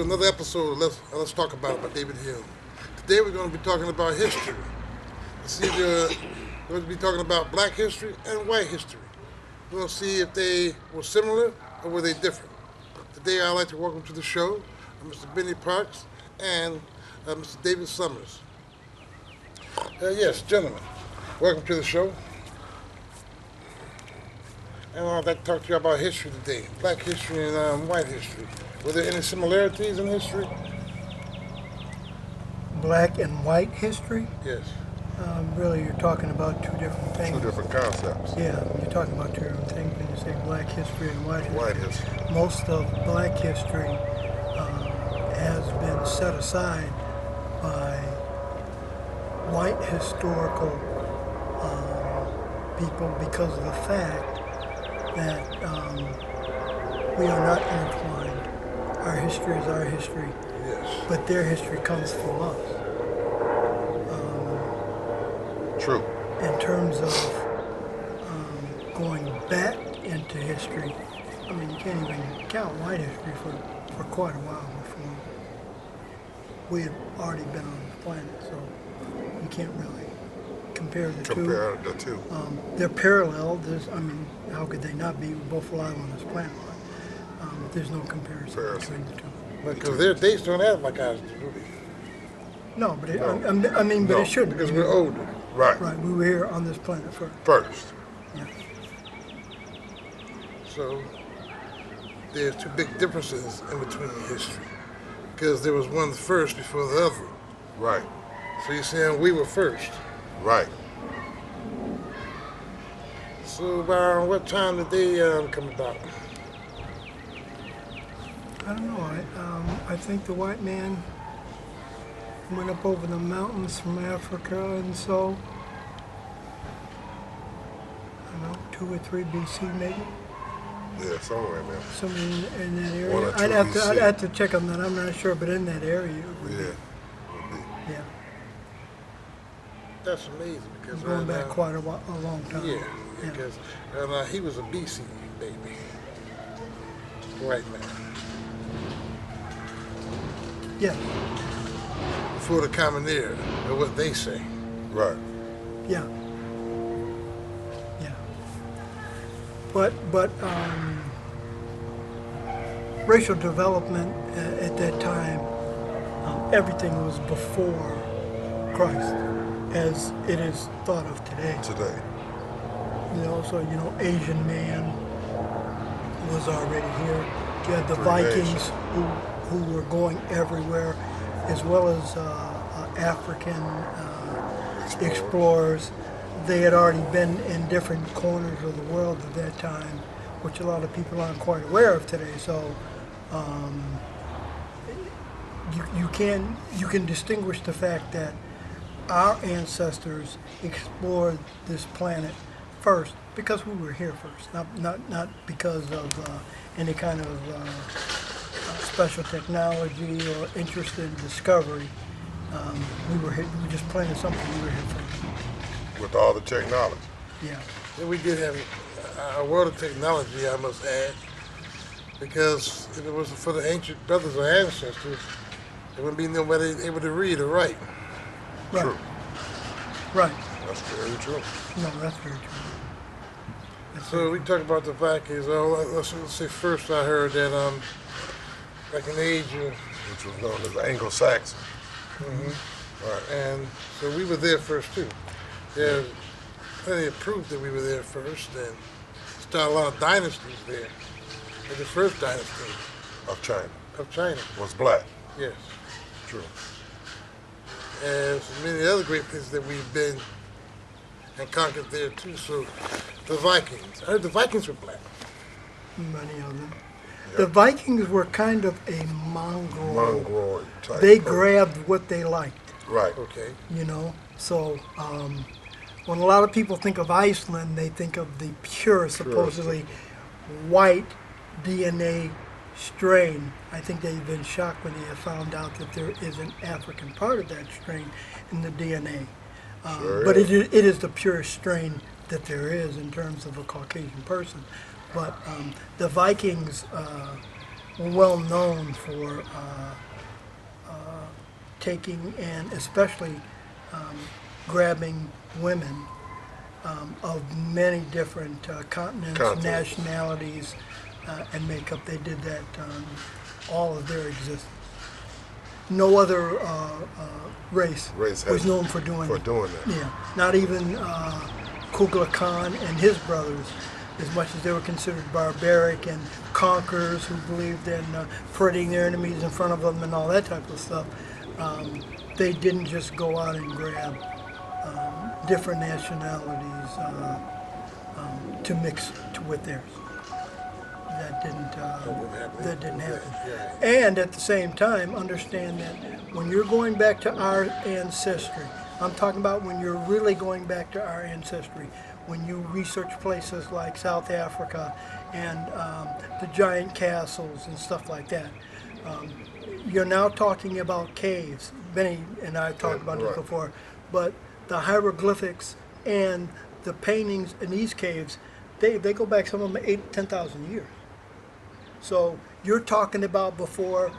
to another episode of Let's Talk About It by David Hume. Today we're going to be talking about history. See, we're going to be talking about black history and white history. We're going to see if they were similar or were they different. Today I'd like to welcome to the show Mr. Benny Parks and Mr. David Summers. Yes, gentlemen, welcome to the show. And I'd like to talk to you about history today, black history and white history. Were there any similarities in history? Black and white history? Yes. Really, you're talking about two different things. Two different concepts. Yeah, you're talking about two different things when you say black history and white history. White history. Most of black history has been set aside by white historical people because of the fact that we are not intertwined. Our history is our history, Yes. but their history comes from us. True. In terms of going back into history, I mean, you can't even count white history for quite a while before we had already been on the planet, so you can't really compare the two. Compare the two. They're parallel. How could they not be? We're both alive on this planet. There's no comparison between the two. Because their dates don't have like ours do. No, but No. but No, it should Because we're older. Right. Right, we were here on this planet first. First. Yeah. So there's two big differences in between history. Because there was one first before the other. Right. So you're saying we were first. Right. So around what time did they come about? I don't know. I think the white man went up over the mountains from Africa, and so I don't know, 2 or 3 BC maybe, Yeah, somewhere in there. somewhere in that area. 1 or 2 I'd BC. have to check on that. I'm not sure, but in that area, it would Yeah. be. Would Yeah, That's amazing because going back quite a long time. Yeah, because he was a BC baby, white man, Yeah, before the Common Era, or what they say. be. Right. yeah, yeah. But racial development at that time, everything was before Christ, as it is thought of today. Today. Asian man was already here. You had the Creation. Vikings who were going everywhere, as well as African explorers. They had already been in different corners of the world at that time, which a lot of people aren't quite aware of today. So you can distinguish the fact that our ancestors explored this planet first because we were here first, not because of any kind of special technology or interest in discovery. We were just playing something. We were here first. With all the technology. Yeah. And we did have a world of technology, I must add, because if it wasn't for the ancient brothers or ancestors, there wouldn't be nobody able to read or write. Right. True. Right. That's very true. No, that's very true. So we talk about the Vikings. Let's say first I heard that back in the age of, Which was known as Anglo-Saxon. Right. and so we were there first too. There's plenty of proof that we were there first, and started a lot of dynasties there. And the first dynasty Of China. of China, Was black. yes. True. And so many other great places that we've been and conquered there too. So the Vikings, I heard the Vikings were black. Many of them. Yep. The Vikings were kind of a mongrel. Mongoloid type. They person. grabbed what they liked. Right. Okay. So when a lot of people think of Iceland, they think of the pure, supposedly white DNA strain. I think they've been shocked when they have found out that there is an African part of that strain in the DNA. But it is the purest strain that there is in terms of a Caucasian person. But the Vikings well known for taking and especially grabbing women of many different continents, nationalities, and makeup. They did that all of their existence. No other race Race was has- known for doing for it. doing that. Yeah, not even Kublai Khan and his brothers, as much as they were considered barbaric and conquerors who believed in parading their enemies in front of them and all that type of stuff. They didn't just go out and grab different nationalities to mix with theirs. That didn't happen. And at the same time, understand that when you're going back to our ancestry, I'm talking about when you're really going back to our ancestry, when you research places like South Africa and the giant castles and stuff like that. You're now talking about caves. Benny and I talked about this Right. before, but the hieroglyphics and the paintings in these caves, they go back, some of them 10,000 years. So you're talking about before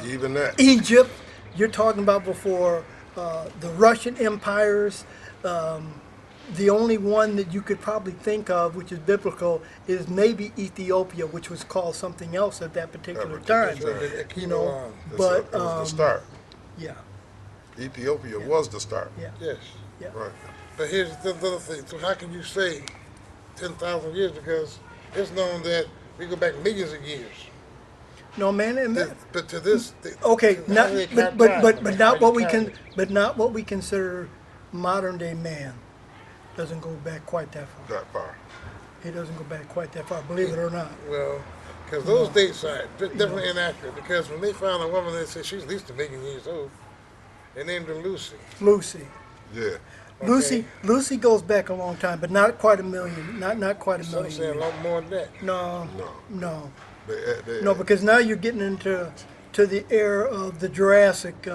Even that. Egypt, you're talking about before the Russian empires. The only one that you could probably think of, which is biblical, is maybe Ethiopia, which was called something else at that particular time. You know, but It was the start. yeah, Ethiopia was the start. yeah, Yes. yeah. Right. But here's the other thing. So how can you say 10,000 years? Because it's known that we go back millions of years. No, man, But to this, okay, how not, do they but, count but, time? but, I but mean, not how what you we count can, it? but not what we consider modern day man. Doesn't go back quite that far. That far. He doesn't go back quite that far, believe it or not. Well, because those dates are definitely inaccurate. Because when they found a woman, they said she's at least 1,000,000 years old. They named her Lucy. Lucy. Yeah. Lucy goes back a long time, but not quite a million. Not quite a Some million. say a years. lot more than that. No, No. no, They, no, because now you're getting into the era of the Jurassic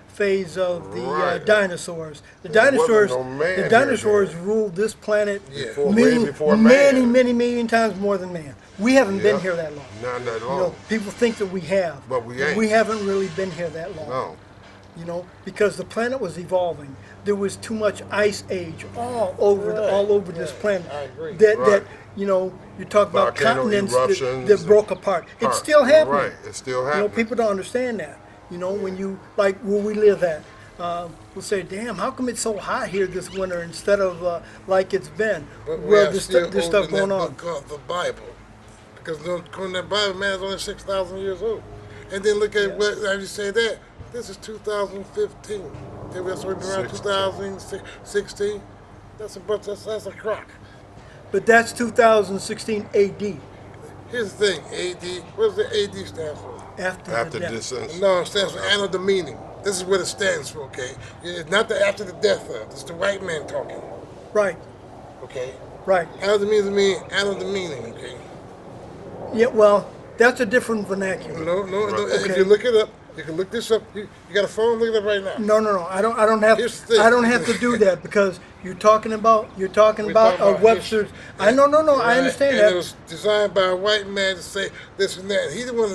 phase of the Right. dinosaurs. The There wasn't dinosaurs, no man the here dinosaurs then. ruled this planet Before- many, way before many, man. many million times more than man. We haven't been Yeah. here that long. Not that You long. know, people think that we have, But we ain't. We haven't really been here that long. No. You know, because the planet was evolving. There was too much ice age all over this Right. planet. I agree. That Right. you know, you talk about Volcano continents eruptions that broke apart. It's Part- still happening. Right. It's still You know, happening. people don't understand that. You know, when you like where we live at, we'll say, "Damn, how come it's so hot here this winter instead of like it's been?" But we Well, are there's, still there's older stuff than going that on. book called the Bible. Because according to that Bible, man is only 6,000 years old. And then look at what, how you say that? This is 2015. That's what we've been around 2016. That's a crock. But that's 2016 AD, Here's the thing, AD, what does the AD stand for? after After the death. distance. No, it stands for Anno Domini. This is what it stands for, okay? It's not the after the death of. It's the white man talking, Right, okay? right. Anno Domini means Anno Domini, okay? Yeah, well, that's a different vernacular. No. Okay. If you look it up, you can look this up. You got a phone? Look it up right now. No. I don't have. Here's the thing. I don't have to do that because you're talking about We're talking about Webster's. history. I no. I Right? understand and that. it was designed by a white man to say this and that. He's the one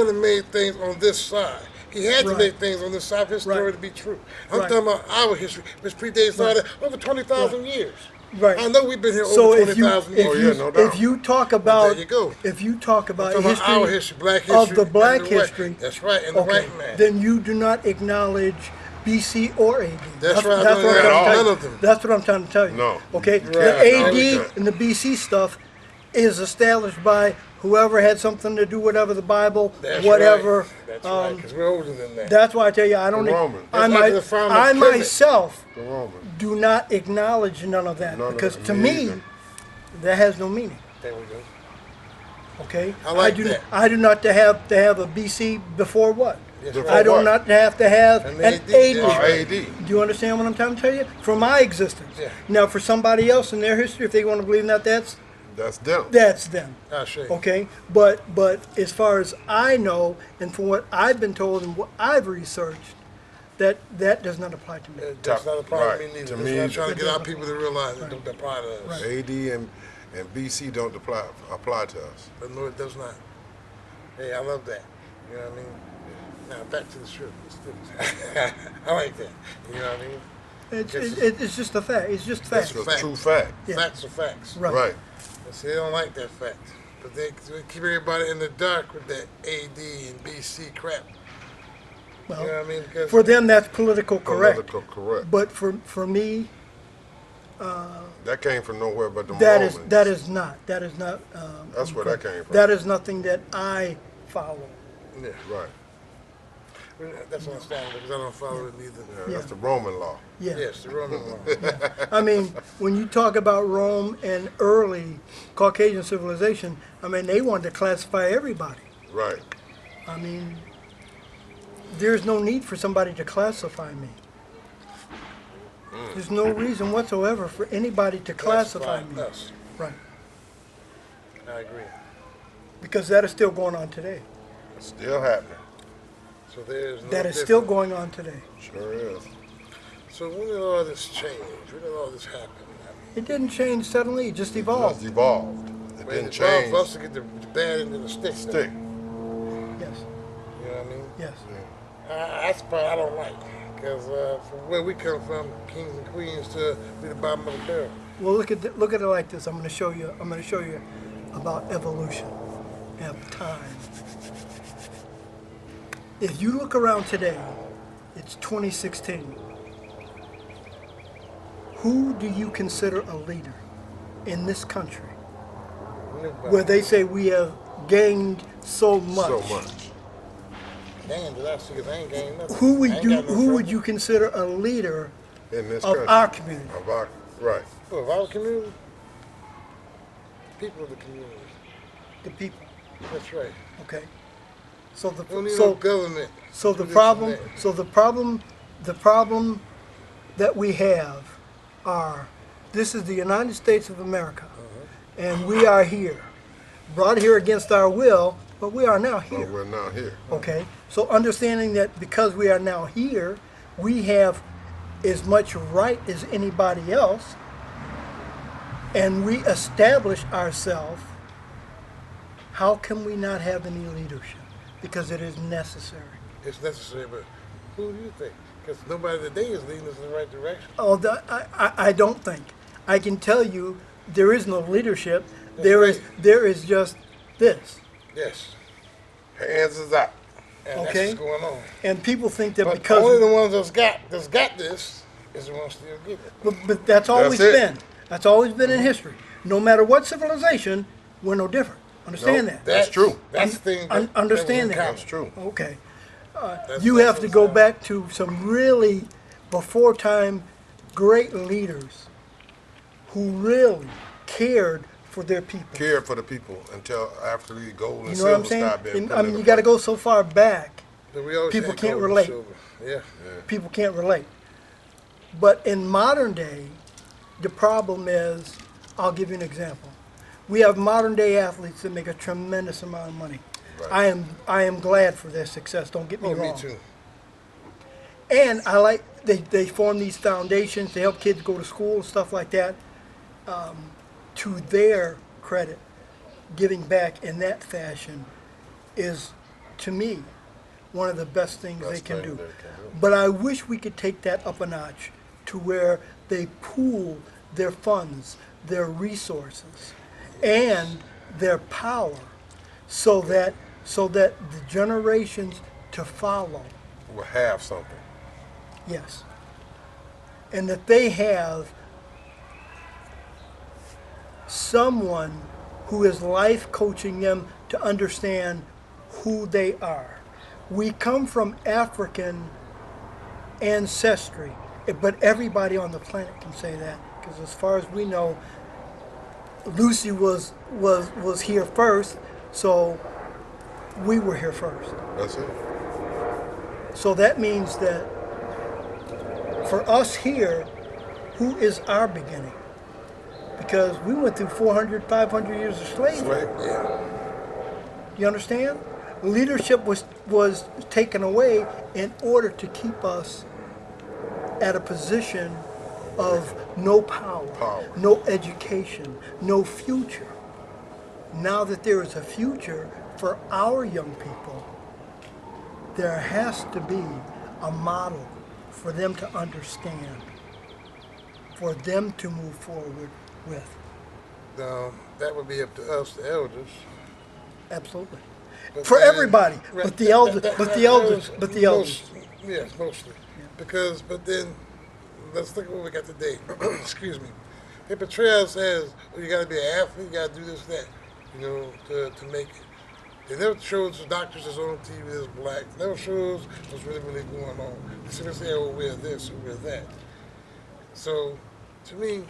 that made things on this side. He had to Right. make things on this side for his story Right. to be true. I'm Right. talking about our history, which predates all that over 20,000 years. Right. I know we've been here So over if you 20,000 years. Oh, yeah, no doubt. if you talk about There you go. if you talk about I'm talking history, about our history, black history, of the and black white- history, That's right, and the okay, white man. then you do not acknowledge BC or AD. That's right, I That's don't what I'm at trying to all. tell None you. of them. That's what I'm trying to tell you. No. Okay. Right. The No, AD okay. and the BC stuff is established by whoever had something to do whatever the Bible, That's whatever. Right. That's right, because we're older than that. That's why I tell you I don't. The Romans. I That's after the founding I of Kemet. myself The Roman. do not acknowledge none of that None of because that. to Me me either. that has no meaning. There we go. Okay. I like do. that. I do not have a BC before what? That's Before right. I do what? not have to have An an AD. AD. That's right. AD. Do you understand what I'm trying to tell you? For my existence. Yeah. Now, for somebody else in their history, if they want to believe in that, That's them. that's them. I'll show you. Okay. But as far as I know, and from what I've been told and what I've researched, that does not apply to me. That's not a problem Right. to me neither. To That's me, what I'm trying to it get our doesn't. people to realize it don't apply to us. Right. AD and BC don't apply to us. But no, it does not. Hey, I love that. You know what I mean? Now back to the strip. Let's do this. I like that. You know what I mean? It's just a fact. It's just That's fact. a true fact. Yeah. Facts are facts. Right. Right. But see, they don't like that fact. But they keep everybody in the dark with that AD and BC crap. Well, You know what I mean? Because for them, that's political correct. Political correct. But for me, That came from nowhere but the that Mormons. is not. That's where that came from. That is nothing that I follow. yeah, Right. that's understandable because I don't follow it neither. Yeah, Yeah. That's the Roman law. Yeah. Yes, the Roman law. I mean, when you talk about Rome and early Caucasian civilization, I mean, they wanted to classify everybody. Right. I mean, there's no need for somebody to classify me. There's no reason whatsoever for anybody to classify me. us. Right. I agree. Because that is still going on today. It's still happening. So there's no That is still difference. going on today. Sure is. So when did all this change? When did all this happen? I It didn't change suddenly, it just It evolved. just evolved. It mean, didn't it's wrong change. for us to get the bad end of the stick. Stick. Yes, You know what I mean? yes. That's the part I don't like. Because from where we come from, kings and queens to be the bottom of the barrel. Well, look at it like this. I'm going to show you about evolution of time. If you look around today, it's 2016. Who do you consider a leader in this country where they say we have gained so much? So much. Damn, did I see? 'Cause I ain't gained nothing. Who I would ain't you got no who would trouble. you consider a leader In this of country. our community? Of our, right. Who, of our community? People of the community. The people. That's right. Okay. So the We don't need no so government. so to the do this problem and that. so the problem that we have are this is the United States of America, and we are here, brought here against our will, but we are now But here. we're not here. Okay, so understanding that because we are now here, we have as much right as anybody else, and we establish ourselves. How can we not have any leadership? Because it is necessary. It's necessary, but who do you think? Because nobody today is leading us in the right direction. Oh, I don't think. I can tell you there is no leadership. There is just this. Yes. Hands is out. And Okay. that's what's going on. And people think that But because only the ones that's got this is the ones still get it. but that's always it. been. That's always been in history. No matter what civilization, we're no different. Understand Nope. that? That's true. That's the thing. Understand that. That's true. Okay. That's- You that's have to what's go happening. back to some really before time great leaders who really cared for their people. Cared for the people until after the gold and You know what I'm silver saying? stopped being And, put I mean, into you got to place. go so far back. But we always people had can't gold and relate. silver. Yeah. People can't relate. But in modern day, the problem is, I'll give you an example. We have modern day athletes that make a tremendous amount of money. Right. I am glad for their success. Don't get me Oh, wrong. me too. And I like they form these foundations to help kids go to school and stuff like that. To their credit, giving back in that fashion is, to me, one of the best things they Best can thing do. they can do. But I wish we could take that up a notch to where they pool their funds, their resources, and their power, so that the generations to follow, We'll have something. yes, and that they have someone who is life coaching them to understand who they are. We come from African ancestry, but everybody on the planet can say that, because as far as we know, Lucy was here first, so we were here first. That's it. So that means that for us here, who is our beginning? Because we went through 400, 500 years of slavery. Slave. You understand? Leadership was taken away in order to keep us at a position of no power, no education, no future. Now that there is a future for our young people, there has to be a model for them to understand, for them to move forward with. Now, that would be up to us, the elders. Absolutely. But For then- everybody, right, but the elders, but the elders, but the elders. Yes, mostly. Because, but then, let's look at what we got today. Excuse me. They portray us as, oh, you gotta be an athlete, you gotta do this, that, to make it. They never shows the doctors that's on TV that's black. They never shows what's really going on. They simply say, oh, we're this or we're that. So, to me,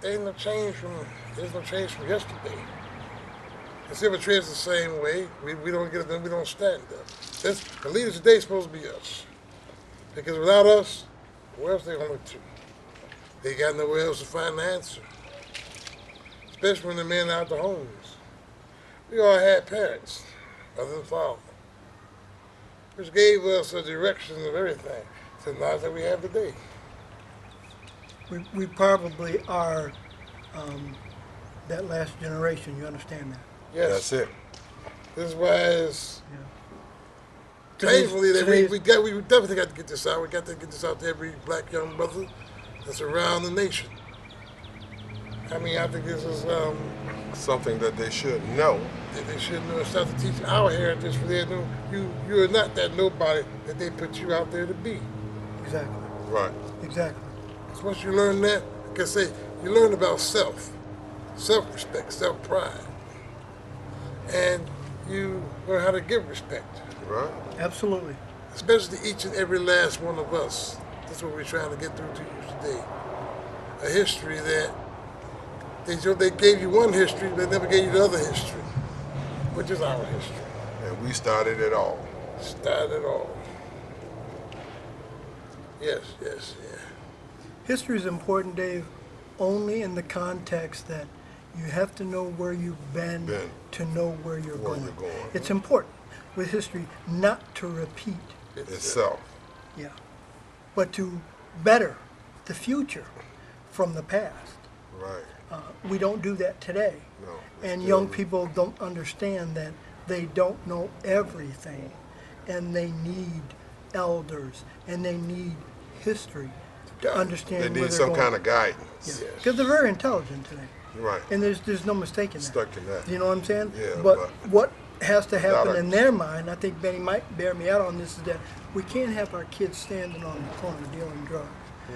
there's no change from yesterday. The civil trade is the same way. We don't get it done. We don't stand up. The leaders today are supposed to be us. Because without us, where else they going to look to? They got nowhere else to find the answer. Especially when the men out the homes. We all had parents, mother and father, which gave us a direction of everything to the knowledge that we have today. We probably are that last generation. You understand that? Yes. That's it. This is why it's Today's- painfully that today's- we definitely got to get this out. We got to get this out to every black young brother that's around the nation. I mean, I think this is Something that they should know. that they should know. Start to teach our heritage for them. You are not that nobody that they put you out there to be. Exactly. Right. Exactly. So once you learn that, like I say, you learn about self-respect, self-pride, and you learn how to give respect, Right. Absolutely. especially to each and every last one of us. That's what we're trying to get through to you today. A history that they gave you one history, they never gave you the other history, which is our history. And we started it all. Started it all. Yes, yeah. History is important, Dave, only in the context that you have to know where you've been to know where you're Where going. you're going. It's important with history not to repeat, Itself. yeah, but to better the future from the past. Right. We don't do that today. No. And Still- young people don't understand that they don't know everything, and they need elders, and they need history to understand They where need they're some going. kind of guidance. Because they're very intelligent today, Right. and there's no mistaking that. Stuck in that. You know what I'm saying? Yeah, But but what has to happen without a- in their mind, I think Benny might bear me out on this, is that we can't have our kids standing on the corner dealing drugs.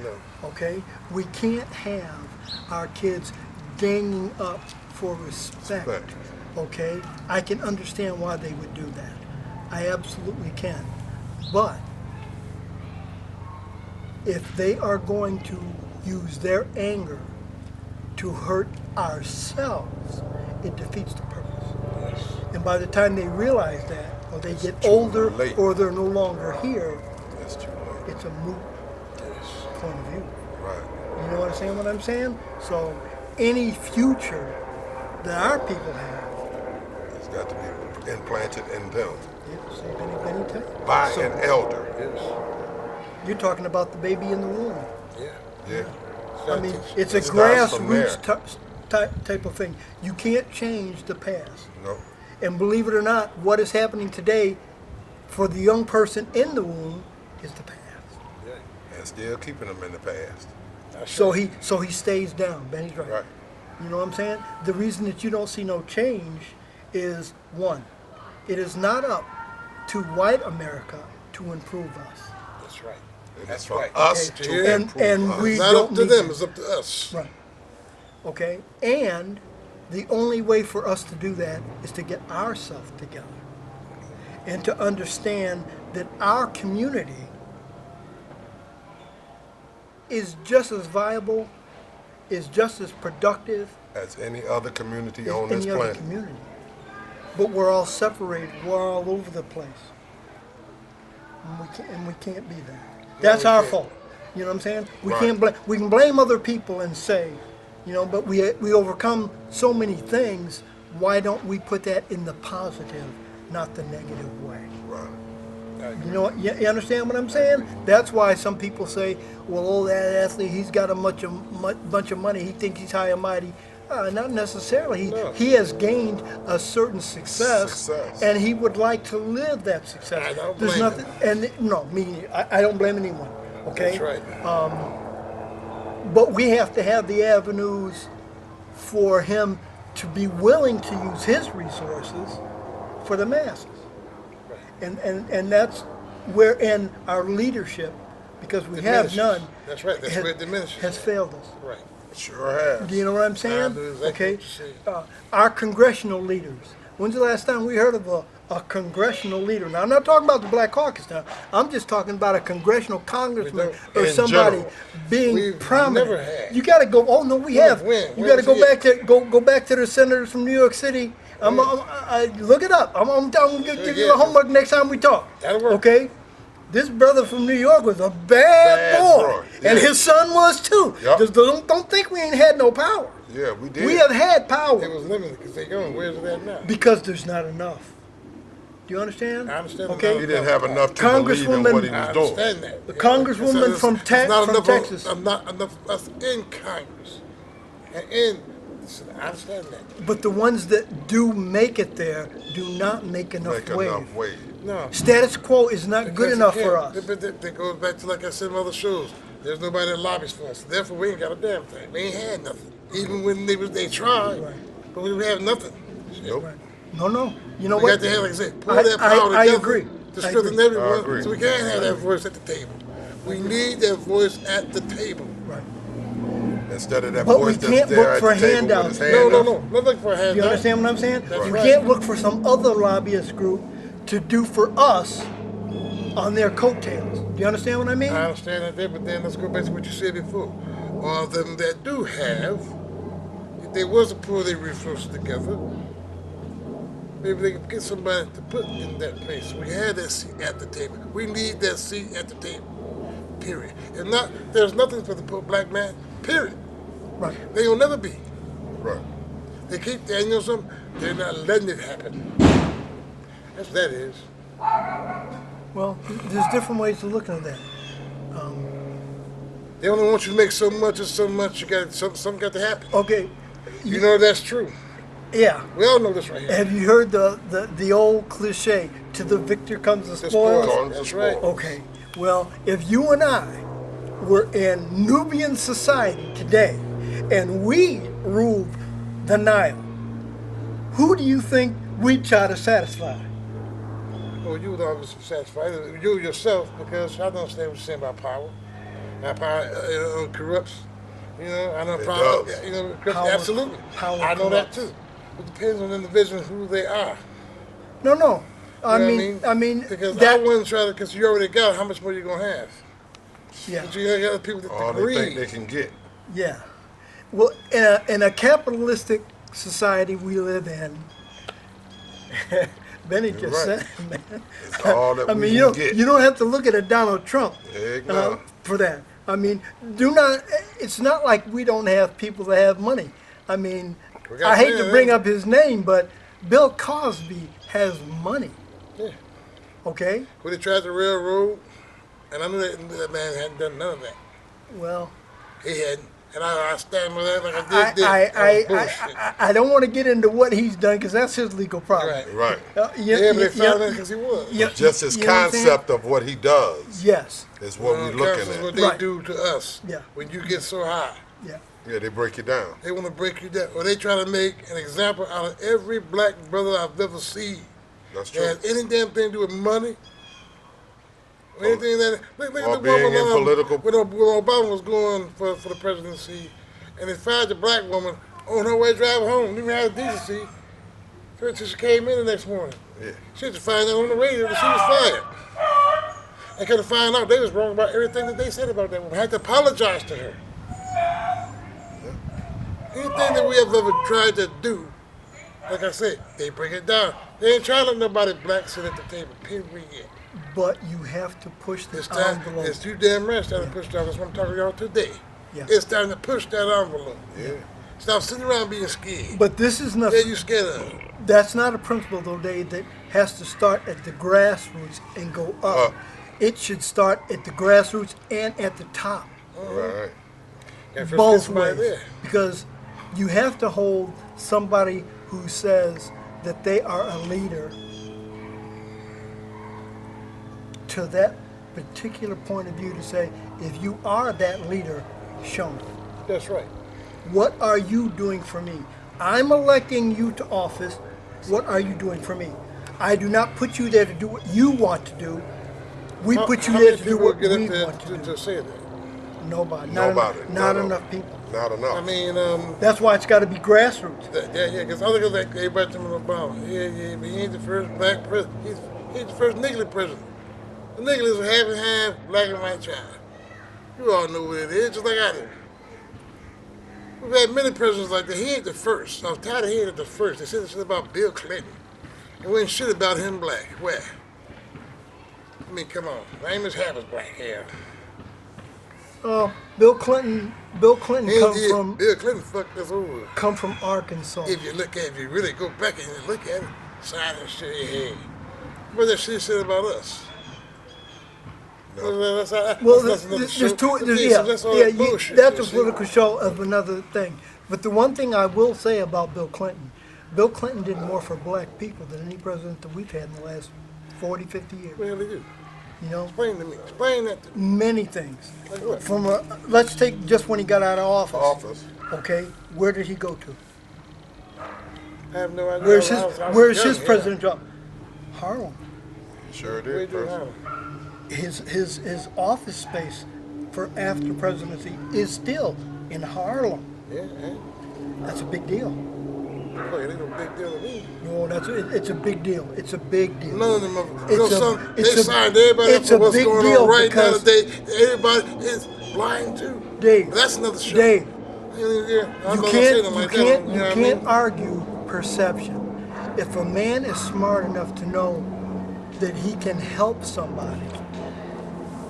No. Okay? We can't have our kids ganging up for respect. Respect. Okay? I can understand why they would do that. I absolutely can. But if they are going to use their anger to hurt ourselves, it defeats the purpose. Yes. And by the time they realize that, or they get too older, late. or they're no longer here, it's too late. it's a moot Yes. point of view. Right. You know what I'm saying? So any future that our people have, It's got to be implanted in them yeah, say Benny Type. by So an elder. Yes. you're talking about the baby in the womb. Yeah. Yeah. I mean, it's a It starts from grassroots type of thing. You can't change the past. No. And believe it or not, what is happening today for the young person in the womb is the past. Yeah. And still keeping them in the past. So he stays down. Benny's right. Right. You know what I'm saying? The reason that you don't see no change is, one, it is not up to white America to improve us. That's right. It That's is for right. us Okay, to to hear? improve And us. we It's not don't up to need them, to. it's up to us. Right. Okay? And the only way for us to do that is to get ourselves together and to understand that our community is just as viable, is just as productive As any other community as on this any other planet. community. But we're all separated, we're all over the place. And we can't be that. That's we our can't. fault. You know what I'm saying? We Right. can't blame. We can blame other people and say, you know, but we overcome so many things. Why don't we put that in the positive, not the negative way? Right. You know what? You understand what I'm saying? That's why some people say, well, oh, that athlete, he's got a bunch of money. He thinks he's high and mighty. Not necessarily. No. He has gained a certain success, Success. and he would like to live that success. I don't There's blame nothing, and no, me, I don't blame anyone. Okay. That's right. But we have to have the avenues for him to be willing to use his resources for the masses. And that's where in our leadership, because we have Diminishes. none, That's right. That's where it diminishes. has failed us. Right. Sure has. Do you know what I'm saying? I know exactly Okay. what you're saying. Our congressional leaders. When's the last time we heard of a congressional leader? Now, I'm not talking about the Black Caucus now. I'm just talking about a congressional congressman or In somebody general. being We've prominent. never had. You got to go. Oh no, we have. when? You When got to was go it? back to go back to the senators from New York City. I look it up. I'm gonna give you yeah. the homework next time we talk. That'll work. Okay. This brother from New York was a bad Bad boy, boy, and yeah. his son was too. Yup. Just don't think we ain't had no power. Yeah, we did. We have had power It was limited because they're going. Where's it at now? because there's not enough. Do you understand? I understand. Okay. He didn't have enough to believe in what he I was doing. understand that. The congresswoman from not from enough Texas. Not enough of us in Congress. And I understand that. But the ones that do make it there do not make enough Make wave. enough weight. No. Status quo is not good Because enough it for can't. us. But that goes back to, like I said in other shows, there's nobody that lobbies for us. Therefore, we ain't got a damn thing. We ain't had nothing. Even when they tried, Right. but we have nothing. Nope. Right. No. You know We what? got to have, like I said, pull I- that I- power I together agree. to I strengthen agree. I everyone. agree. So we can't have that voice at the table. We need that voice at the table. Right. Instead of that But we voice that's can't there look at for the table handouts. with his No, hand no, up. no. Not looking for a handout. You understand what I'm saying? That's You right. can't look for some other lobbyist group to do for us on their coattails. Do you understand what I mean? I understand that there, but then let's go back to what you said before. All of them that do have, if they was to pull their resources together, maybe they could get somebody to put in that place. We had that seat at the table. We need that seat at the table. Period. If not, there's nothing for the poor black man. Period. Right. They will never be. Right. They keep, you know something? They're not letting it happen. That's what that is. Well, there's different ways of looking at that. They only want you to make so much or so much. You got something got to happen. Okay. You know that's true. Yeah. We all know this right here. Have you heard the old cliche, to the victor comes the spoils? spoils. That's right. Okay. Well, if you and I were in Nubian society today and we ruled the Nile, who do you think we'd try to satisfy? Well, you would always be satisfied. You yourself, because I don't understand what you're saying about power. Now, power corrupts. You know, I know It power. does. You know, corrupts, Power- absolutely. power I know that corrupts. too. It depends on the individual who they are. No. You know I what mean, because that, I wouldn't try to, because you already got how much more you gonna have. yeah, But you got people that All they think agree. they can get. yeah. Well, in a capitalistic society we live in, Benny You're just right. said, man. It's all that I we mean, can get. you don't have to look at a Donald Trump Heck no. for that. I mean, it's not like we don't have people that have money. I mean, We got I hate to plenty, bring huh? up his name, but Bill Cosby has money. Yeah. Okay? When they tried the railroad, and I knew that man hadn't done none of that. Well, He hadn't. And I stand with that like I did. That was bullshit. I don't want to get into what he's done because that's his legal problem. Right. Right. Yeah, but they found out because he was. Just his you know what I'm saying? concept of what he does Yes. is what we're looking That's what at. they Right. do to us. Yeah. When you get so high, Yeah. Yeah, they break you down. they want to break you down, or they try to make an example out of every black brother I've ever seen. That's That true. has any damn thing to do with money. Or anything that look or at the being woman in political- when Obama was going for the presidency, and they fired the black woman on her way driving home. Didn't even have decency. Until she came in the next morning. Yeah. She had to find out on the radio that she was fired. And could have found out they was wrong about everything that they said about that woman. Had to apologize to her. Anything that we have ever tried to do, like I said, they bring it down. They ain't trying to let nobody black sit at the table, period. But you have to push the It's time, envelope. it's too damn right. It's time to push down. That's what I'm talking to y'all today. Yeah. It's time to push that envelope. Yeah. Stop sitting around being scared. But this is not. Yeah, you scared of it. That's not a principle, though, Dave, that has to start at the grassroots and go up. Up. It should start at the grassroots and at the top, Right. Gotta first get both somebody ways. there. Because You have to hold somebody who says that they are a leader to that particular point of view to say, if you are that leader, show me. That's right. What are you doing for me? I'm electing you to office. What are you doing for me? I do not put you there to do what you want to do. We put you How there many to do people what get up we there want to do. to say that? Nobody. Nobody. Not No. enough people. Not enough. I mean, That's why it's got to be grassroots. yeah, because I look at like everybody talking about Obama. Yeah, but he ain't the first black president. He's the first niggerly president. The nigger is a half and half black and white child. You all know what it is, just like I do. We've had many presidents like that. He ain't the first. I was tired of hearing it the first. They said this shit about Bill Clinton. And we ain't shit about him black. Where? I mean, come on. Name is half his black hair. Bill Clinton He come did. from Bill Clinton fucked us over. Arkansas. If you really go back and you look at it, sign and shake your head. What that shit said about us? No. Well, That's another show. there's two. That's all that bullshit. That's you a see. political show of another thing. But the one thing I will say about Bill Clinton did more for black people than any president that we've had in the last 40, 50 years. What the hell they do? You know, Explain to me. Explain that to me. many things. Like what? Let's take just when he got out of office. Office. Okay, where did he go to? I have no idea. Where's I was his young, president job? Harlem. Sure Yeah. Where did. you do Person. now? His office space for after presidency is still in Harlem. Yeah, yeah. That's a big deal. Oh, it ain't no big deal to me. No, it's a big deal. It's a big deal. None of them motherfuckers. It's You know a- something? They it's a- signed everybody up it's for a what's big going deal on right now because- today. Everybody is blind too. Dave, But that's another show. Dave, I'm you not gonna say can't nothing you like that, can't know you what I can't mean? argue perception. If a man is smart enough to know that he can help somebody,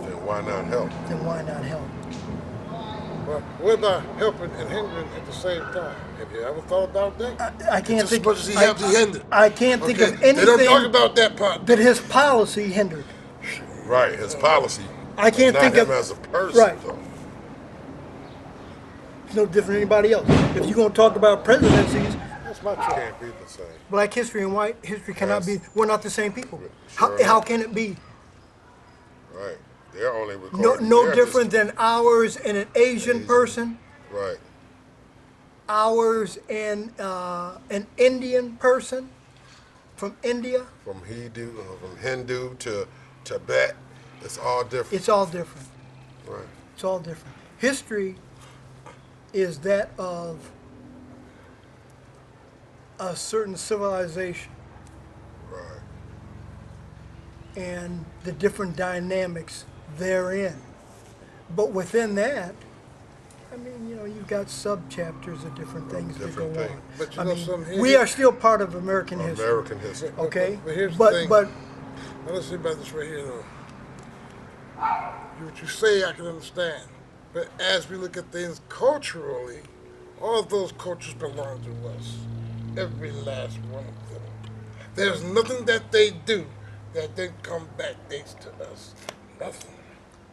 Then why not help? then why not help? Well, what about helping and hindering at the same time? Have you ever thought about that? I can't Just think. as much as he helped, he hindered. I can't think Okay? of They don't talk anything about that part. that his policy hindered. Right. His policy. I can't not think him of as a person. right. Though. It's no different than anybody else. If you're going to talk about presidencies, That's my It choice. can't be the same. black history and white history cannot be. Yes. We're not the same people. Sure How not. can it be? Right. They're only No, recording no their different history. than ours and an Asian person, Right. ours and an Indian person from India. From Hindu to Tibet, it's all different. It's all different. Right. It's all different. History is that of a certain civilization Right. and the different dynamics therein. But within that, I mean, you know, you've got sub-chapters of different things that go Different on. things. But you I know mean, something? we are still part of American history, American history. okay? But here's the But thing. but Now let's see about this right here, though. What you say, I can understand. But as we look at things culturally, all of those cultures belong to us. Every last one of them. There's nothing that they do that then come back dates to us. Nothing.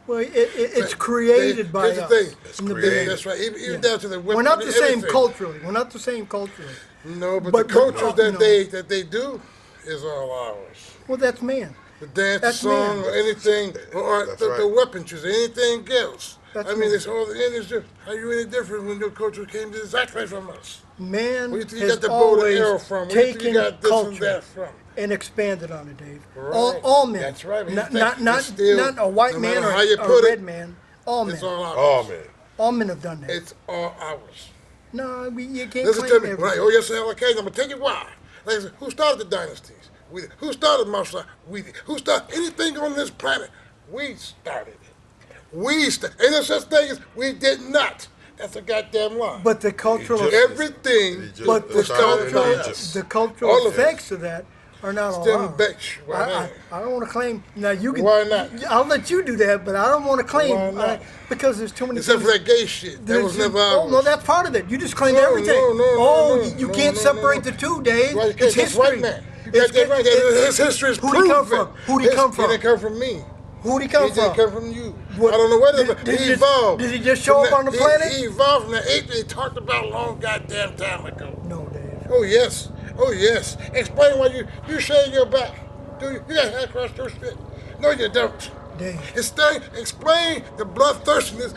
well, it's But created by here's the us. thing. in the created. beginning. That's right. Even Yeah. down to the We're not weapon the and same everything. culturally. We're not the same culturally. No, but But- the cultures no. that they do is all ours. Well, that's man. The dance, the That's song, man. or anything, or That's the right. weapon choose, anything else. That's I mean, man. it's all the end is just how you any different when your culture came to exactly from us. Man Where you think you has got the bow and always arrow from? Where you think you taken got this and culture that from? and expanded on it, Dave. Right. All men. That's right, but Not it's that- not it's still, not a white no man matter or how you a put it, red man. All men. It's all ours. Oh man. All men have done that. It's all ours. No, you can't Listen claim to me. everything. Right? Oh, yes, hell, okay. I'm gonna tell you why. Like I said, who started the dynasties? We did. Who started martial arts? We did. Who started anything on this planet? We started it. Ain't no such thing as we did not. That's a goddamn lie. But the cultural, Egypt- Everything Egypt- but the it started in cultural, Egypt. the cultural All of it. effects of that are not all Stem ours. back. Why not? I don't want to claim. Now you can. Why not? I'll let you do that, but I don't want to claim Why not? because there's too many. Except for things. that gay shit. That was never ours. Oh no, that's part of it. You just claimed No, everything. no, oh, you no, can't no, separate no. the two, Dave. Right, It's that's history. right, man. You got that right. His history is Who'd he come proven. from? Who'd he come from? He didn't come from me. Who'd he come He didn't from? come from you. What- I don't know what it did- is. did He he- evolved. did he just show From up on the that- planet? He evolved from the ape that he talked about a long goddamn time ago. No, Dave. Oh yes. Oh yes. Explain why you shave your back. Do you? You got hair across your shit. No, you don't. Dave. Explain the bloodthirstiness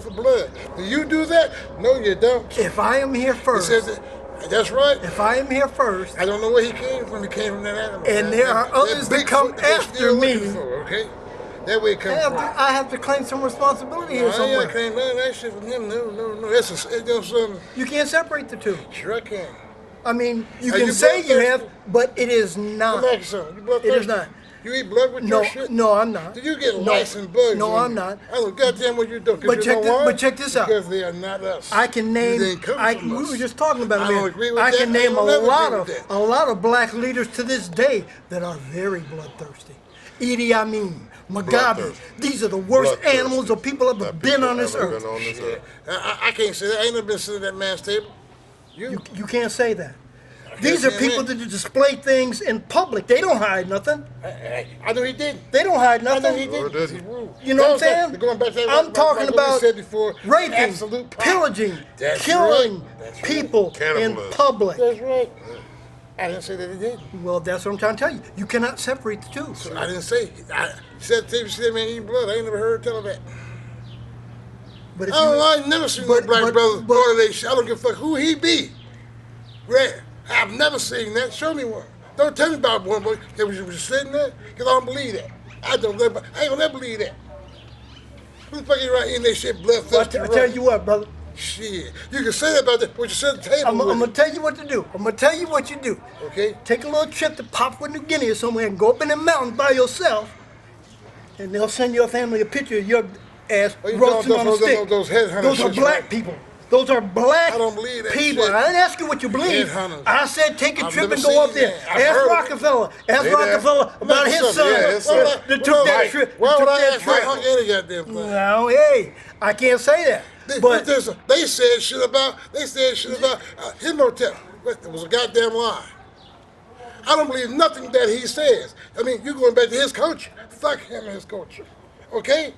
for blood. Do you do that? No, you don't. If I am here He first, says that's right. if I am here first, I don't know where he came from. He came from that animal. And there are others that come Bigfoot they're after still me. looking for, okay? That way it I comes have, from. to, I have to claim some responsibility here I ain't somewhere. claim none of that shit from him. No. That's something. You can't separate the two. Sure I can. I mean, you Are can you say you bloodthirsty? have, but it is Let not. me ask you something. You bloodthirsty? It is not. You eat blood with No, your shit? no, I'm not. Do you get No. lice and bugs? No, in I'm you? not. I don't goddamn what you do. 'Cause But you check know this- why? but check this out. Because they are not us. I can name. You didn't come from We us. were just talking about it. I man. don't agree with I that. can I name a will never lot agree of with that. a lot of black leaders to this day that are very bloodthirsty. Idi Amin, Mugabe. Bloodthirsty. These are the worst Bloodthirsty. animals or people ever That been people on this ever earth. been on this earth. I can't say that. I ain't never been sitting at that man's table. You can't say that. These are can't people win. that display things in public. They don't hide nothing. I know he didn't. They don't hide I know he nothing. didn't. did. He's rude. You know what I'm That was saying? like- Going back to that, I'm talking like what we about said before, raping, absolute power. pillaging, That's killing right. That's right. people in Cannibalism. public. That's right. I didn't say that he did. Well, that's what I'm trying to tell you. You cannot separate the two. I didn't say. I said, you see that man eating blood. I ain't never heard her tell him that. But if I ain't never seen no but- black but- brother but- go to that shit. I don't give a fuck who he be. Rare. I've never seen that. Show me one. Don't tell me about one boy that was sitting there, because I don't believe that. I ain't gonna never believe that. Who the fuck is right in that shit bloodthirsty? I tell you what, brother. Shit. You can say that about that, but you sit at the table I'm with gonna it, tell you what to do. I'm gonna tell you what you do. okay? Take a little trip to Papua New Guinea or somewhere and go up in the mountains by yourself, and they'll send your family a picture of your ass Oh, you roasting talking on a those- stick. those headhunter Those are shits, black right? people. Those are black I don't believe that people. shit. I didn't ask you what you believe. Headhunters. I said take a I've trip never and go up seen there. that. I've Ask heard of it. Rockefeller. Ask Hey, Dad. Rockefeller about his Something. son Yeah, his son. that took that trip. Why that would took I that ask right trip. any goddamn thing? Well, hey, I can't say that. But They said shit about Himotep. It was a goddamn lie. I don't believe nothing that he says. I mean, you going back to his culture. Fuck him and his culture. Okay?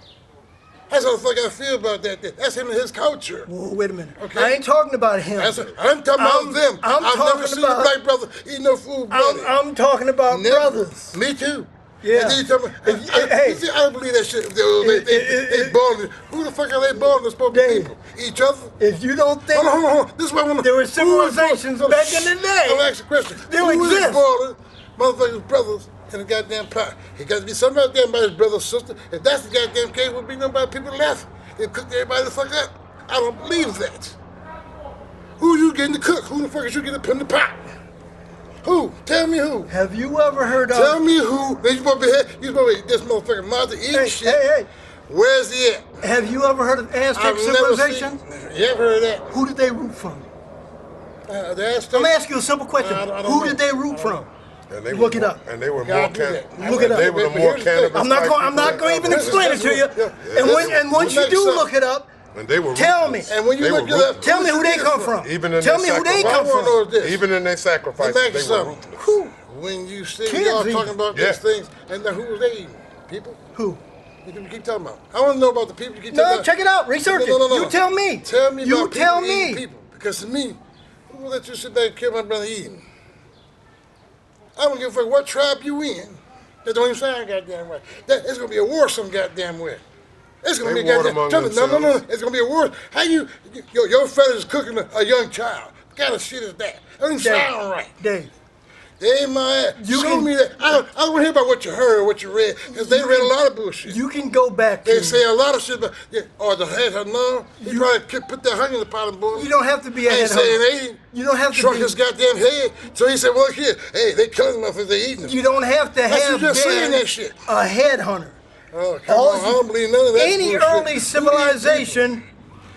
That's how the fuck I feel about that. That's him and his culture. Whoa, wait a minute. Okay. I ain't talking about him. I'm talking about them. I'm I've never talking seen about. a black brother eat no food bloody. I'm talking about Never. brothers. Me too. Yeah. And then you tell me, Hey. you see, I don't believe that shit. They born. Who the fuck are they born? They're supposed to be Dave. people. Each other. If you don't think Hold on. This is what I want to. There were civilizations back in the day. I'll ask you a question. Still Who is exist. born motherfuckers' brothers in the goddamn pot? It got to be somebody out there by his brother or sister. If that's the goddamn case, would be nobody people left. They cooked everybody the fuck up. I don't believe that. Who you getting to cook? Who the fuck is you getting to put in the pot? Who? Tell me who. Have you ever heard of? Tell me who. You supposed to be here. You supposed to be this motherfucking mother eating Hey, shit. hey, Where's he at? hey. Have you ever heard of Aztec I've never civilization? seen. You ever heard of that? Who did they root from? The Aztecs? I'm gonna ask you a simple question. I don't Who know. did they root from? And they Look were it more, up. And they were Gotta more do that. Look it up. They were the But more here's the thing. cannabis. I'm not going to even explain it to you. And once you do look it up, And they were tell ruthless. me. And when you They look were it up, ruthless. Tell me who they come from. Even in Tell their me who they sacrifice. come What I wanna know from. is this. Even in their Let sacrifices, me ask you they were something. ruthless. Who? When you see Kids y'all eating. talking about Yeah. these things, and then who was they eating? People? Who? You keep talking about. I want to know about the people you keep talking No, about. check it out. Research it. You tell me. Tell me You about tell people eating me. people. Because to me, who will let you sit there and kill my brother eating? I don't give a fuck what tribe you in. That don't even sound goddamn right. It's gonna be a war some goddamn way. It's gonna They be a warred goddamn. among No. themselves. It's gonna be a war. How your fellas cooking a young child? What kind of shit is that? That don't even sound right. Dave. They ain't my ass. You Show can- me that. I don't want to hear about what you heard or what you read, because they read a lot of bullshit. You can go back They to. say a lot of shit about, or the head, no. He probably put that honey in the pot and boiled. You don't have to be a I ain't head saying hunter. they ain't. You don't have to Shrunk be. his goddamn head. So he said, well, look here. Hey, they killing them if they eating them. You don't have to That's you have just saying been that shit. a headhunter. Oh, come All on. I don't believe none of that Any bullshit. early Who civilization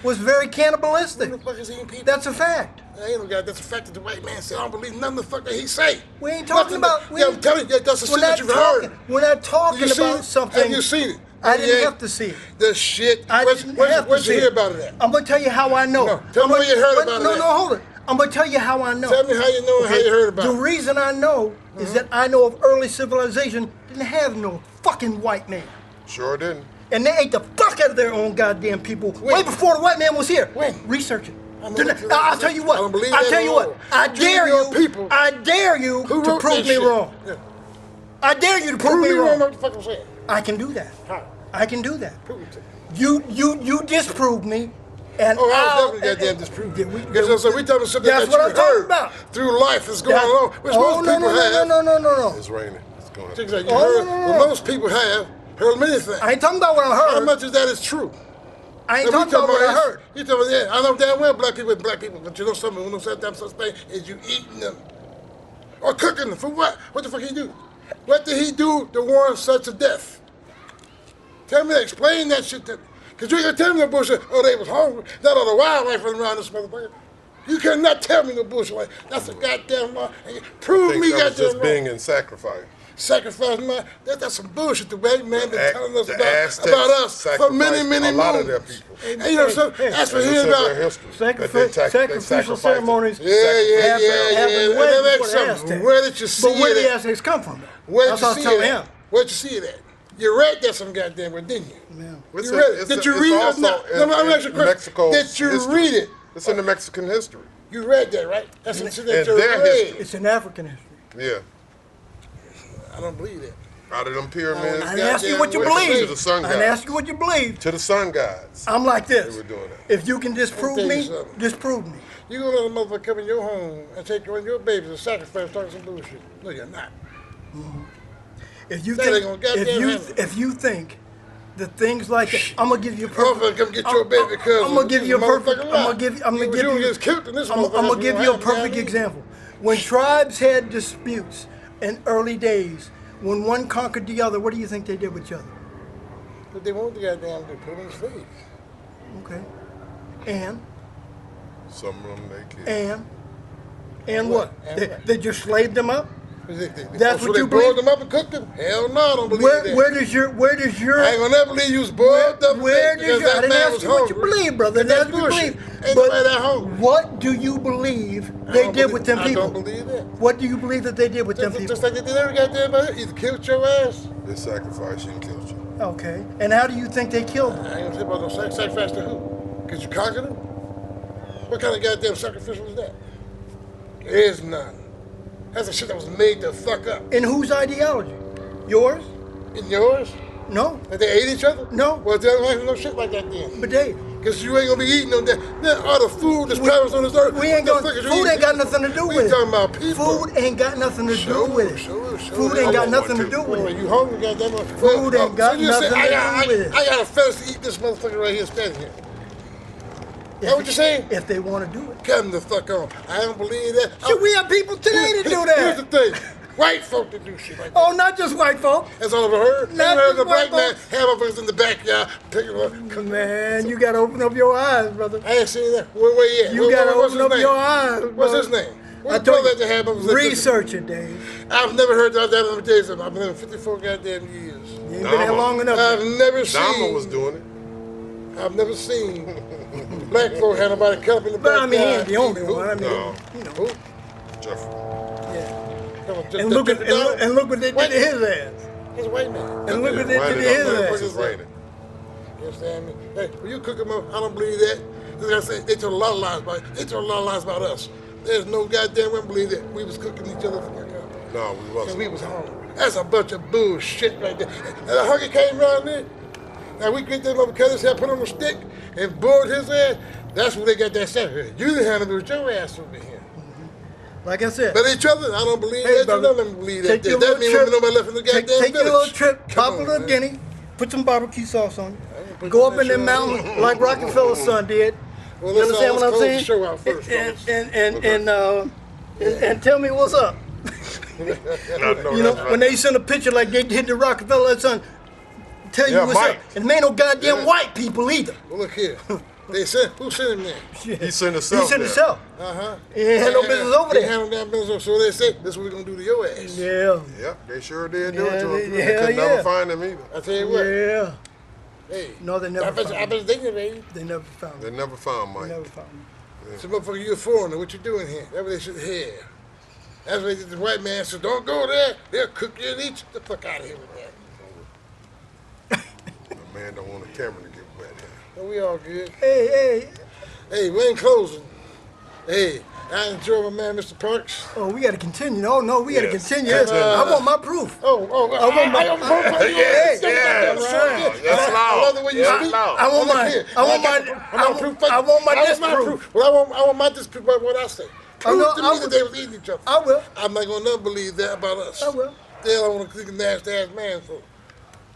was very cannibalistic. the fuck is eating people? That's a fact. I ain't no guy. That's a fact that the white man said. I don't believe none of the fuck that he say. We ain't talking Nothing about. that- I'm telling you, that's the We're shit that not you've talking. heard. We're not talking You seen about it? something. Have you seen it? I didn't Yeah. have to see it. The shit. I Where's didn't where'd have you to see hear it. about it at? I'm gonna tell you how I know. No, tell me where you heard about it No, at. no, hold it. I'm gonna tell you how I know. Tell me how you know and how you heard about The it. reason I know is that I know of early civilization didn't have no fucking white man. Sure didn't. And they ate the fuck out of their own goddamn people way before the white man was here. When? Research it. I'm gonna look I'll tell you what. I don't believe I'll that tell at you all. what. I dare Your you. people. I dare you Who to wrote prove that me shit? wrong. Yeah. I dare you to prove Prove me me wrong. wrong. What the fuck I'm saying? I can do that. How? I can do that. Prove it to me. You disproved me, and Oh, I I'll- was definitely goddamn disproved. Did we- Because so we talking something That's that what you I'm talking heard about. through life is going That- on, which oh, most no, people no, have. no. It's raining. It's going Things to. like you Oh, heard, no. what most people have heard many things. I ain't talking about what I How heard. much of that is true? I ain't Now, we talking about what I is- heard. You talking about, yeah, I know damn well black people, but you know something, when no such thing is you eating them. Or cooking them, for what? What the fuck he do? What did he do to warrant such a death? Tell me, explain that shit to me. Because you ain't gonna tell me no bullshit, oh, they was hungry, not all the wildlife running around this motherfucker. You cannot tell me no bullshit like that's a goddamn lie. And prove I me think that was goddamn just wrong. being in sacrifice. Sacrifice, man. That's some bullshit the white man been telling us The about Aztecs us for many, sacrificed many a lot of moons. their people. And you know something? That's what And he's it's in about. their history. Sacrificial sacrificed ceremonies. Yeah, yeah, happened yeah. way And that before makes the something. Aztecs. Where did you see But where it did the at? Aztecs come from? Where That's did what I you was see telling it him. at? Where'd you see it at? You read that some goddamn word, didn't you? Yeah. It's You read it. it's Did you it's read it? also No, in- let me in ask you a question. Mexico Did you history. read it? It's in the Mexican history. You read that, right? That's some shit that In you their read. history. It's in African history. Yeah. I don't believe that. Out of them pyramids. I didn't ask you what you Goddamn believe. To the sun I didn't gods. ask you what you believe. To the sun gods. I'm like this. They were doing that. If you can disprove Let me tell me, you something. disprove me. You gonna let a motherfucker come in your home and take one of your babies and sacrifice talking some bullshit? No, you're not. If you That ain't think, gonna goddamn happen. if you think that things like that, I'm gonna give you a Motherfucker, perfect. come get your baby cousin. I'm gonna give you a perfect. Motherfucker I'm lie. gonna give You just killed in this I'm motherfucker. gonna give you a Don't have perfect any. example. When tribes had disputes in early days, when one conquered the other, what do you think they did with each other? But they want the goddamn to put him in slaves. Okay. And Some of them they killed. and What? what? And They, what? they just slaved them up. That's so what they you boiled believe? them up and cooked them? Hell no, I don't believe that. Where does your I ain't gonna never believe you was boiled up. Where because does your, I that didn't man ask was you what you hungry. believe, brother. That's That's what you bullshit. believe. Ain't nobody that hungry. What do you believe they did with them I people? don't believe that. What do you believe that they did with them Just, people? just like they did every goddamn body. Either killed your ass. They sacrificed you and killed you. Okay. And how do you think they killed them? I ain't gonna say about no sacrifice to who? Because you conquered them? What kind of goddamn sacrificial is that? There is none. That's the shit that was made to fuck up. In whose ideology? Yours? In yours? No. That they ate each other? No. Well, there ain't no shit like that then. But Dave, Because you ain't gonna be eating on that. All the food that's present on this earth. we ain't what gonna. the fuck is Food you ain't got eating? nothing to do We with it. talking about people. Food ain't got nothing to Sure, do with it. sure. Food ain't I got want nothing one to too. do with Well, it. you hungry, goddamn. Food ain't got you say, nothing to do with it. I got a fetish to eat this motherfucker right here standing here. Is that what you're saying? If they want to do it. Come the fuck on. I don't believe that. Shit, we have people today to do Here's the that. thing. White folk that do shit like that. Oh, not just white folk. That's all I've heard. Not Never heard just a black white man folks. have motherfuckers in the backyard picking up. Man, you gotta open up your eyes, brother. I ain't seen that. Where you at? You gotta what's open his up name? your eyes. What's brother. his name? I What's the told brother that you, had motherfuckers? research it, Dave. I've never heard that in days. I've been in 54 goddamn years. You ain't been there Dama. long enough. I've never Dama seen. was doing it. I've never seen black folk have nobody cut up in the But I backyard. mean, he ain't the only eating one. I mean, No. you know, Who? Jeffrey. yeah. Come on, just- And look at just- and look what they did White- to his ass. He's a white man. And look what they did Raining to his up, ass. It's raining. You understand me? Hey, when you cook them up, I don't believe that. Like I say, they told a lot of lies about They told a lot of lies about us. There's no goddamn way to believe that we was cooking each other for my God. No, we And wasn't. we was hungry. That's a bunch of bullshit right there. And the hunger came around there. Now we get them up, cut his head, put him on a stick, and board his ass. That's where they got that sacrifice. You didn't handle it with your ass over here. Like I said, But each other, I don't believe Hey, that. brother, You don't believe that. take your That little means trip. nobody left in the goddamn take your village. little trip, Come pop a on, little man. guinea, put some barbecue sauce on it, put go that up in the shit on. mountain like Rockefeller's son did. Well, You let's, understand what I'm let's close saying? the show out first, fellas. And tell me what's up. No, You that's know, right. when they send a picture like they did to Rockefeller's son, tell you Yeah, what's Mike. up. And there ain't no goddamn Yeah. white people either. Well, look here. They sent, who sent him there? He sent He himself sent there. himself. Uh-huh. He ain't had no business over He there. handled that business. So they said, this is what we're going to do to your ass. Yeah. Yep, they sure did do Yeah, it to him. they- They could yeah. never find him either. I tell you what. Yeah. Hey. No, they never I bet, found I him. bet they did, baby. They never found They him. never found They Mike. never found him. So, motherfucker, you a foreigner. What you doing here? That's what they should hear. That's what they did. The white man said, don't go there. They'll cook you and eat you. Get the fuck out of here with that. Man don't want a camera to get wet. But we all good. Hey, Hey, we ain't closing. Hey, I enjoy my man, Mr. Parks. oh, we got to continue. No, we got to Yes. continue. Continue. I want my proof. I want my- don't vote for you. Yes, Don't yes. get that shit. That's I love the way you law. speak. That's law. I want Look my, here. I want my, I want my disproof. Well, I want my disproof by what I say. Prove know, to I me that will. they was eating each other. I will. I'm not gonna never believe that about us. I will. Still, I want to click a nasty ass man for,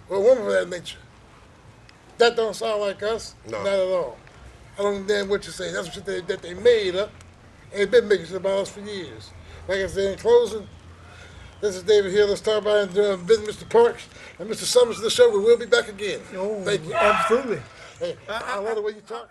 or a woman for that nature. That don't sound like us. No. Not at all. I don't damn what you say. That's what that they made up. And they've been making shit about us for years. Like I said, in closing, this is David Hill. Let's talk about business, Mr. Parks and Mr. Summers of the show. We will be back again. Oh, Thank you. absolutely. Hey, I love the way you talk.